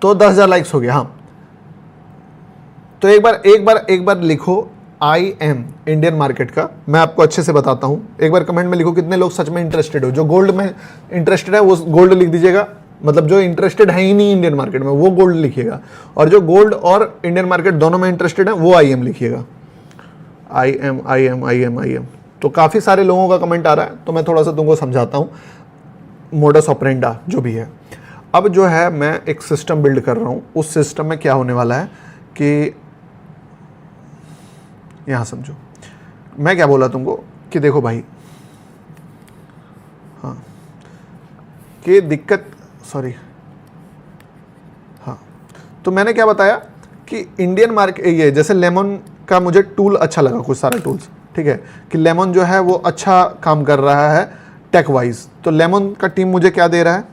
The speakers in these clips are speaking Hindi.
तो 10,000 लाइक्स हो गया। हाँ, तो एक बार लिखो IM इंडियन मार्केट का, मैं आपको अच्छे से बताता हूं। एक बार कमेंट में लिखो कितने लोग सच में इंटरेस्टेड हो। जो गोल्ड में इंटरेस्टेड है वो गोल्ड लिख दीजिएगा, मतलब जो इंटरेस्टेड है ही नहीं इंडियन मार्केट में वो गोल्ड लिखिएगा, और जो गोल्ड और इंडियन मार्केट दोनों में इंटरेस्टेड है वो IM लिखिएगा। IM। तो काफ़ी सारे लोगों का कमेंट आ रहा है, तो मैं थोड़ा सा तुमको समझाता हूँ मोडस ऑपरेंडा जो भी है। अब जो है मैं एक सिस्टम बिल्ड कर रहा हूँ, उस सिस्टम में क्या होने वाला है कि यहाँ समझो मैं क्या बोला तुमको कि देखो भाई, हाँ कि दिक्कत, सॉरी, हाँ तो मैंने क्या बताया कि इंडियन मार्केट, ये जैसे लेमन का मुझे टूल अच्छा लगा, कुछ सारे टूल्स, ठीक है, कि लेमन जो है वो अच्छा काम कर रहा है टेक वाइज। तो लेमन का टीम मुझे क्या दे रहा है,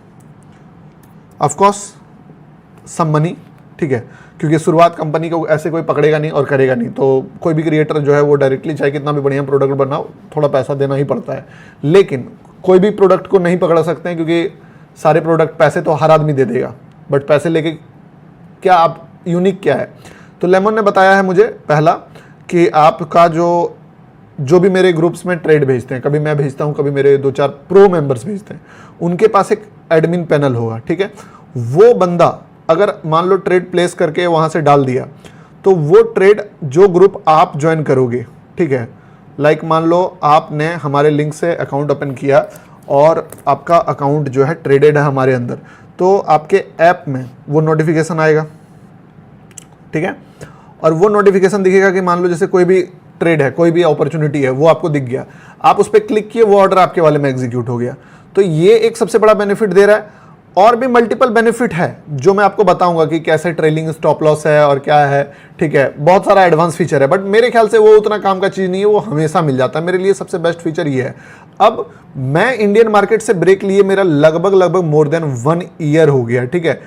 ऑफ कोर्स सम मनी, ठीक है, क्योंकि शुरुआत कंपनी को ऐसे कोई पकड़ेगा नहीं और करेगा नहीं, तो कोई भी क्रिएटर जो है वो डायरेक्टली चाहे कितना भी बढ़िया प्रोडक्ट बनाओ, थोड़ा पैसा देना ही पड़ता है। लेकिन कोई भी प्रोडक्ट को नहीं पकड़ सकते हैं, क्योंकि सारे प्रोडक्ट पैसे तो हर आदमी दे देगा, बट पैसे लेके क्या आप यूनिक क्या है। तो लेमन ने बताया है मुझे पहला कि आपका जो भी मेरे ग्रुप्स में ट्रेड भेजते हैं, कभी मैं भेजता हूं, कभी मेरे 2-4 प्रो मेंबर्स भेजते हैं, उनके पास एक एडमिन पैनल होगा, ठीक है। वो बंदा अगर मान लो ट्रेड प्लेस करके वहां से डाल दिया, तो वो ट्रेड जो ग्रुप आप ज्वाइन करोगे, ठीक है, लाइक मान लो आपने हमारे लिंक से अकाउंट ओपन किया और आपका अकाउंट जो है ट्रेडेड है हमारे अंदर, तो आपके ऐप में वो नोटिफिकेशन आएगा, ठीक है, और वो नोटिफिकेशन दिखेगा कि मान लो जैसे कोई भी ट्रेड है, कोई भी अपॉर्चुनिटी है, वो आपको दिख गया, आप उस पर क्लिक किए, वो ऑर्डर आपके वाले में एग्जीक्यूट हो गया। तो ये एक सबसे बड़ा बेनिफिट दे रहा है। और भी मल्टीपल बेनिफिट है जो मैं आपको बताऊंगा कि कैसे ट्रेलिंग स्टॉप लॉस है और क्या है, ठीक है, बहुत सारा एडवांस फीचर है, बट मेरे ख्याल से वो उतना काम का चीज़ नहीं है, वो हमेशा मिल जाता है। मेरे लिए सबसे बेस्ट फीचर ये है। अब मैं इंडियन मार्केट से ब्रेक लिए मेरा लगभग मोर देन 1 ईयर हो गया, ठीक है,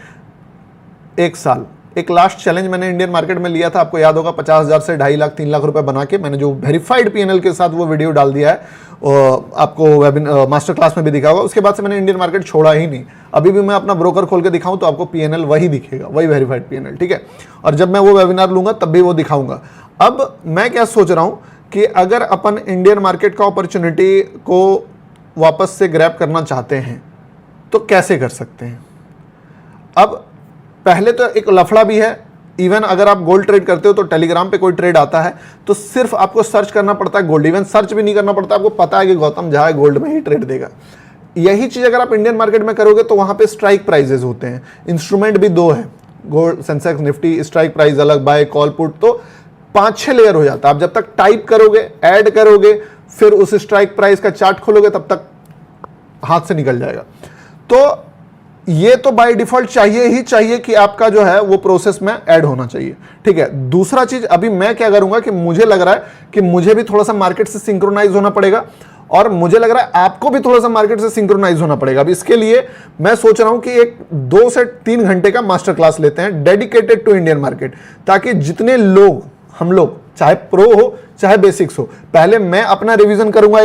1 साल। एक लास्ट चैलेंज मैंने इंडियन मार्केट में लिया था, आपको याद होगा, 50,000 से 2.5 लाख 3 लाख रुपए बना के मैंने जो वेरीफाइड PNL के साथ वो वीडियो डाल दिया है, आपको मास्टर क्लास में भी दिखा होगा। उसके बाद से मैंने इंडियन मार्केट छोड़ा ही नहीं। अभी भी मैं अपना ब्रोकर खोल के दिखाऊं तो आपको PNL वही दिखेगा, वही वेरीफाइड PNL, ठीक है। और जब मैं वो वेबिनार लूंगा तब भी वो दिखाऊंगा। अब मैं क्या सोच रहा हूं कि अगर अपन इंडियन मार्केट का अपॉर्चुनिटी को वापस से ग्रैब करना चाहते हैं तो कैसे कर सकते हैं। अब पहले तो एक लफड़ा भी है, इवन अगर आप गोल्ड ट्रेड करते हो तो टेलीग्राम पे कोई ट्रेड आता है तो सिर्फ आपको सर्च करना पड़ता है गोल्ड, इवन सर्च भी नहीं करना पड़ता, आपको पता है कि गौतम झा गोल्ड में ही ट्रेड देगा। यही चीज अगर आप इंडियन मार्केट में करोगे तो वहां पे स्ट्राइक प्राइजेस होते हैं, इंस्ट्रूमेंट भी 2 है, gold, Sensex, Nifty, strike price अलग, बाय, कॉल, पुट, तो 5-6 लेयर हो जाता है। आप जब तक टाइप करोगे, ऐड करोगे, फिर उस स्ट्राइक प्राइस का चार्ट खोलोगे, तब तक हाथ से निकल जाएगा। तो ये तो बाय डिफॉल्ट चाहिए ही चाहिए कि आपका जो है वो प्रोसेस में ऐड होना चाहिए, ठीक है। दूसरा चीज, अभी मैं क्या करूंगा कि मुझे लग रहा है कि मुझे भी थोड़ा सा मार्केट से सिंक्रोनाइज होना पड़ेगा, और मुझे लग रहा है आपको भी थोड़ा सा मार्केट से सिंक्रोनाइज होना पड़ेगा। अब इसके लिए मैं सोच रहा हूं कि एक 2 से 3 घंटे का मास्टर क्लास लेते हैं डेडिकेटेड टू इंडियन मार्केट, ताकि जितने लोग, हम लोग, चाहे प्रो हो चाहे बेसिक्स हो, पहले मैं अपना रिवीजन करूंगा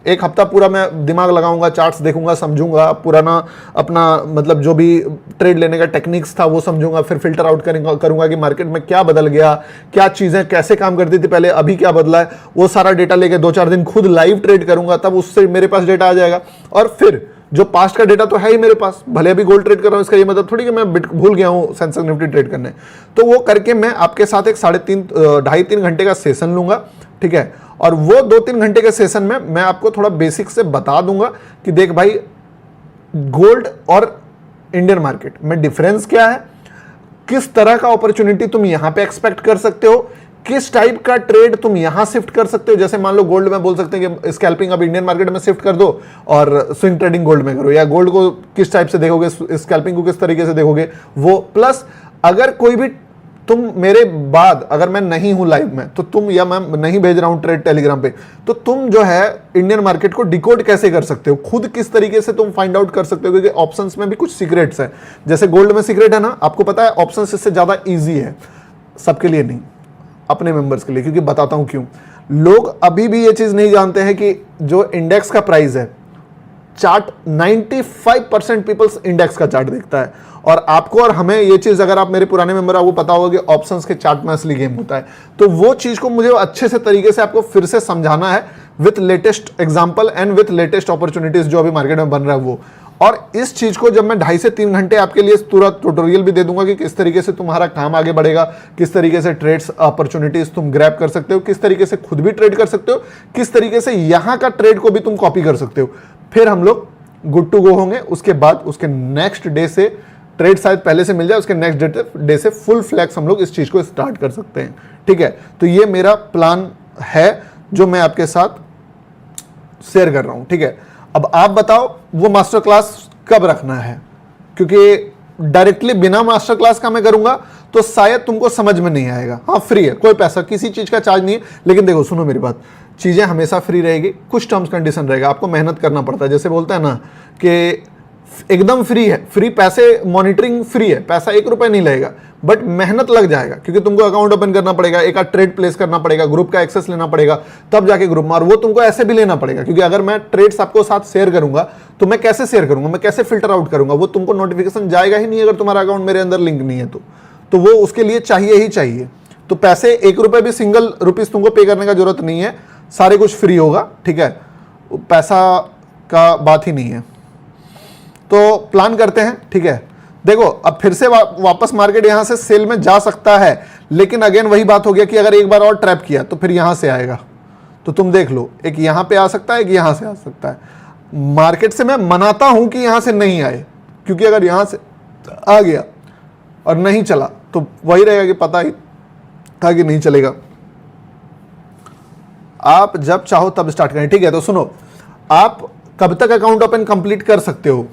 एक हफ्ता पूरा मैं दिमाग लगाऊंगा, चार्ट्स देखूंगा, समझूंगा, पुराना अपना मतलब जो भी ट्रेड लेने का टेक्निक्स था वो समझूंगा, फिर फिल्टर आउट करूंगा कि मार्केट में क्या बदल गया, क्या चीजें कैसे काम करती थी पहले, अभी क्या बदला है, वो सारा डेटा लेके 2-4 दिन खुद लाइव ट्रेड करूंगा, तब उससे मेरे पास डेटा आ जाएगा। और फिर जो पास्ट का डेटा तो है ही मेरे पास, भले अभी गोल्ड ट्रेड कर रहा हूं, इसका ये मतलब थोड़ी कि मैं भूल गया हूं सेंसेक्स निफ्टी ट्रेड करने, तो वो करके मैं आपके साथ एक 2.5-3 घंटे का सेशन लूंगा, ठीक है। और वो 2-3 घंटे के सेशन में मैं आपको थोड़ा बेसिक से बता दूंगा कि देख भाई, गोल्ड और इंडियन मार्केट में डिफरेंस क्या है, किस तरह का अपॉर्चुनिटी तुम यहां पे एक्सपेक्ट कर सकते हो, किस टाइप का ट्रेड तुम यहां शिफ्ट कर सकते हो। जैसे मान लो गोल्ड में बोल सकते हैं कि स्कैल्पिंग अब इंडियन मार्केट में शिफ्ट कर दो और स्विंग ट्रेडिंग गोल्ड में करो, या गोल्ड को किस टाइप से देखोगे, स्कैल्पिंग को किस तरीके से देखोगे वो। प्लस अगर कोई भी तुम मेरे बाद, अगर मैं नहीं हूं लाइव में, तो तुम, या मैं नहीं भेज रहा हूं ट्रेड टेलीग्राम पे, तो तुम जो है इंडियन मार्केट को डिकोड कैसे कर सकते हो, खुद किस तरीके से तुम फाइंड आउट कर सकते हो, क्योंकि ऑप्शंस में भी कुछ सीक्रेट्स है। जैसे गोल्ड में सीक्रेट है ना, आपको पता है, ऑप्शंस इससे ज्यादा इजी है, सबके लिए नहीं, अपने मेंबर्स के लिए। क्योंकि बताता हूं क्यों, लोग अभी भी ये चीज नहीं जानते हैं कि जो इंडेक्स का प्राइस है चार्ट 95% पीपल्स इंडेक्स का चार्ट देखता है। और आपको और हमें ये चीज, अगर आप मेरे पुराने मेंबर आपको पता होगा कि ऑप्शंस के चार्ट में असली गेम होता है। तो वो चीज को मुझे अच्छे से तरीके से आपको फिर से समझाना है with latest example and with latest opportunities जो अभी मार्केट में बन रहा है वो। और इस चीज को जब मैं 2.5 से 3 घंटे आपके लिए पूरा ट्यूटोरियल भी दे दूंगा कि किस तरीके से तुम्हारा काम आगे बढ़ेगा, किस तरीके से ट्रेड्स अपॉर्चुनिटीज तुम ग्रैब कर सकते हो, किस तरीके से खुद भी ट्रेड कर सकते हो, किस तरीके से यहां का ट्रेड को भी तुम कॉपी कर सकते हो, फिर हम लोग गुड टू गो होंगे। उसके बाद उसके नेक्स्ट डे से ट्रेड शायद पहले से मिल जाए, उसके नेक्स्ट डे से फुल फ्लैक्स हम लोग इस चीज को स्टार्ट कर सकते हैं। ठीक है, तो ये मेरा प्लान है जो मैं आपके साथ शेयर कर रहा हूं। ठीक है, अब आप बताओ वो मास्टर क्लास कब रखना है, क्योंकि डायरेक्टली बिना मास्टर क्लास का मैं करूंगा तो शायद तुमको समझ में नहीं आएगा। हाँ, फ्री है, कोई पैसा किसी चीज का चार्ज नहीं है, लेकिन देखो सुनो मेरी बात, चीजें हमेशा फ्री रहेगी, कुछ टर्म्स कंडीशन रहेगा, आपको मेहनत करना पड़ता है। जैसे बोलते हैं ना कि एकदम फ्री है, फ्री पैसे, मॉनिटरिंग फ्री है, पैसा 1 रुपए नहीं लगेगा, बट मेहनत लग जाएगा, क्योंकि तुमको अकाउंट ओपन करना पड़ेगा, एक आध ट्रेड प्लेस करना पड़ेगा, ग्रुप का एक्सेस लेना पड़ेगा, तब जाके ग्रुप में, और वो तुमको ऐसे भी लेना पड़ेगा, क्योंकि अगर मैं ट्रेड्स आपको साथ शेयर करूंगा तो मैं कैसे शेयर करूंगा, मैं कैसे फिल्टर आउट करूंगा, वो तुमको नोटिफिकेशन जाएगा ही नहीं अगर तुम्हारा अकाउंट मेरे अंदर लिंक नहीं है तो वो उसके लिए चाहिए ही चाहिए। तो पैसे 1 रुपए भी सिंगल रुपीज तुमको पे करने का जरूरत नहीं है, सारे कुछ फ्री होगा। ठीक है, पैसा का बात ही नहीं है। तो प्लान करते हैं। ठीक है, देखो अब फिर से वापस मार्केट यहां से सेल में जा सकता है, लेकिन अगेन वही बात हो गया कि अगर एक बार और ट्रैप किया तो फिर यहां से आएगा। तो तुम देख लो, एक यहां पे आ सकता है, एक यहां से आ सकता है। मार्केट से मैं मनाता हूं कि यहां से नहीं आए, क्योंकि अगर यहां से आ गया और नहीं चला तो वही रहेगा कि पता ही था कि नहीं चलेगा। आप जब चाहो तब स्टार्ट करें। ठीक है, तो सुनो, आप कब तक अकाउंट ओपन कंप्लीट कर सकते हो,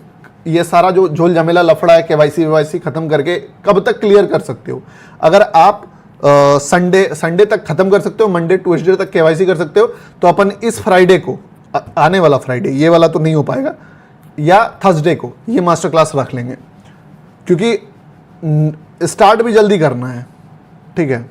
ये सारा जो झोल झमेला लफड़ा है केवाईसी खत्म करके कब तक क्लियर कर सकते हो? अगर आप संडे तक खत्म कर सकते हो, मंडे ट्यूसडे तक केवाईसी कर सकते हो, तो अपन इस फ्राइडे को, आने वाला फ्राइडे, ये वाला तो नहीं हो पाएगा, या थर्सडे को ये मास्टर क्लास रख लेंगे, क्योंकि स्टार्ट भी जल्दी करना है। ठीक है।